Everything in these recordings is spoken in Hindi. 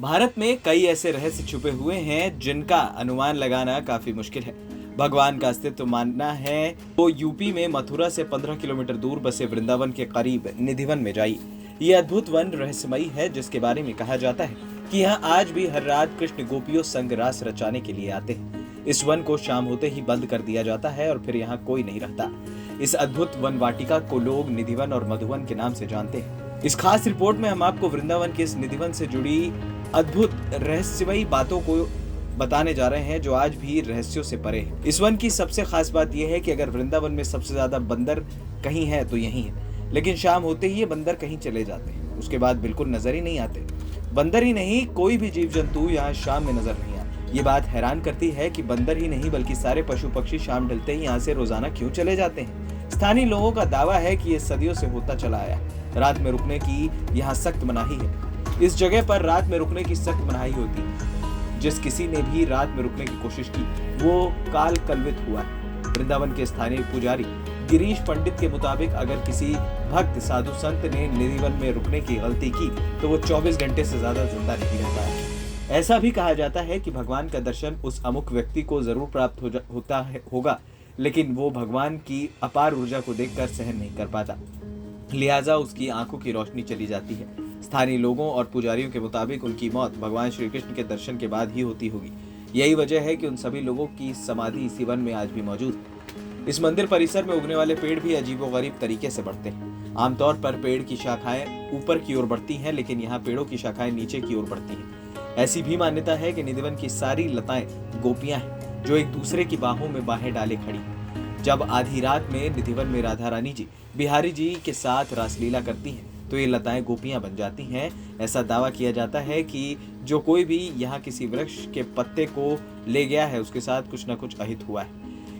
भारत में कई ऐसे रहस्य छुपे हुए हैं जिनका अनुमान लगाना काफी मुश्किल है। भगवान का अस्तित्व मानना है तो यूपी में मथुरा से 15 किलोमीटर दूर बसे वृंदावन के करीब निधिवन में जाइए। ये अद्भुत वन रहस्यमयी है, जिसके बारे में कहा जाता है कि यहाँ आज भी हर रात कृष्ण गोपियों संग रास रचाने के लिए आते हैं। इस वन को शाम होते ही बंद कर दिया जाता है और फिर यहाँ कोई नहीं रहता। इस अद्भुत वन वाटिका को लोग निधिवन और मधुवन के नाम से जानते हैं। इस खास रिपोर्ट में हम आपको वृंदावन के इस निधिवन से जुड़ी अद्भुत रहस्यमयी बातों को बताने जा रहे हैं जो आज भी रहस्यों से परे है। इस वन की सबसे खास बात यह है कि अगर वृंदावन में सबसे ज्यादा बंदर कहीं है तो यही है, लेकिन शाम होते ही ये बंदर कहीं चले जाते हैं। उसके बाद बिल्कुल नजर ही नहीं आते। बंदर ही नहीं, कोई भी जीव जंतु यहाँ शाम में नजर नहीं आते। ये बात हैरान करती है कि बंदर ही नहीं बल्कि सारे पशु पक्षी शाम ढलते ही यहाँ से रोजाना क्यों चले जाते हैं। स्थानीय लोगों का दावा है कि ये सदियों से होता चला आया। रात में रुकने की यहाँ सख्त मनाही है। इस जगह पर रात में रुकने की सख्त मनाही होती है। जिस किसी ने भी रात में रुकने की कोशिश की वो काल कलवित हुआ है। वृंदावन के स्थानीय पुजारी गिरीश पंडित के मुताबिक अगर किसी भक्त साधु संत ने निधिवन में रुकने की गलती की तो वो 24 घंटे से ज्यादा जिंदा नहीं रह पाया। ऐसा भी कहा जाता है कि भगवान का दर्शन उस अमुक व्यक्ति को जरूर प्राप्त होगा, लेकिन वो भगवान की अपार ऊर्जा को देखकर सहन नहीं कर पाता, लिहाजा उसकी आंखों की रोशनी चली जाती है। स्थानीय लोगों और पुजारियों के मुताबिक उनकी मौत भगवान श्री कृष्ण के दर्शन के बाद ही होती होगी। यही वजह है कि उन सभी लोगों की समाधि इसी वन में आज भी मौजूद है। इस मंदिर परिसर में उगने वाले पेड़ भी अजीबोगरीब तरीके से बढ़ते हैं। आमतौर पर पेड़ की शाखाएं ऊपर की ओर बढ़ती हैं, लेकिन यहाँ पेड़ों की शाखाएं नीचे की ओर बढ़ती हैं। ऐसी भी मान्यता है कि निधिवन की सारी लताएं गोपियां हैं जो एक दूसरे की बाहों में बाहें डाले खड़ी हैं। जब आधी रात में निधिवन में राधा रानी जी बिहारी जी के साथ रासलीला करती हैं तो ये लताएं गोपियां बन जाती हैं। ऐसा दावा किया जाता है कि जो कोई भी यहाँ किसी वृक्ष के पत्ते को ले गया है उसके साथ कुछ न कुछ अहित हुआ है,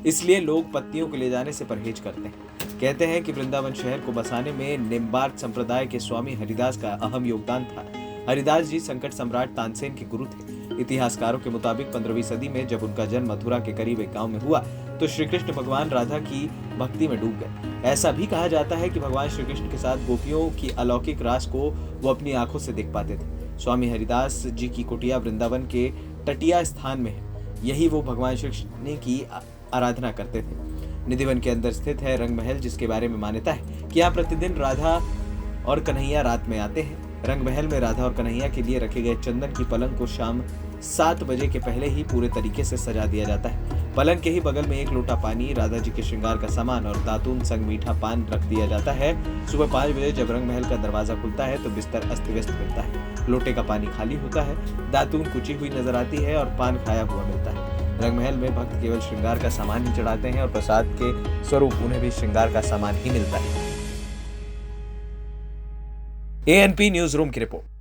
इसलिए लोग पत्तियों को ले जाने से परहेज करते हैं। कहते हैं कि वृंदावन शहर को बसाने में निम्बार्क संप्रदाय के स्वामी हरिदास का अहम योगदान था। हरिदास जी संकट सम्राट तानसेन के गुरु थे। इतिहासकारों के मुताबिक 15वीं सदी में जब उनका जन्म मथुरा के करीब एक गांव में हुआ तो श्री कृष्ण भगवान राधा की भक्ति में डूब गए। ऐसा भी कहा जाता है कि भगवान श्री कृष्ण के साथ गोपियों की अलौकिक रास को वो अपनी आंखों से देख पाते थे। स्वामी हरिदास जी की कुटिया वृंदावन के तटीय स्थान में है। यही वो भगवान श्री कृष्ण की आराधना करते थे। निधिवन के अंदर स्थित है रंग महल, जिसके बारे में मान्यता है कि यहाँ प्रतिदिन राधा और कन्हैया रात में आते हैं। रंग महल में राधा और कन्हैया के लिए रखे गए चंदन की पलंग को शाम 7 बजे के पहले ही पूरे तरीके से सजा दिया जाता है। पलंग के ही बगल में एक लोटा पानी, राधा जी के श्रृंगार का सामान और दातून संग मीठा पान रख दिया जाता है। सुबह 5 बजे जब रंग महल का दरवाजा खुलता है तो बिस्तर अस्त व्यस्त मिलता है। लोटे का पानी खाली होता है, दातून कुची हुई नजर आती है और पान खाया हुआ मिलता है। रंग महल में भक्त केवल श्रृंगार का सामान ही चढ़ाते हैं और प्रसाद के स्वरूप उन्हें भी श्रृंगार का सामान ही मिलता है। ANP न्यूज रूम की रिपोर्ट।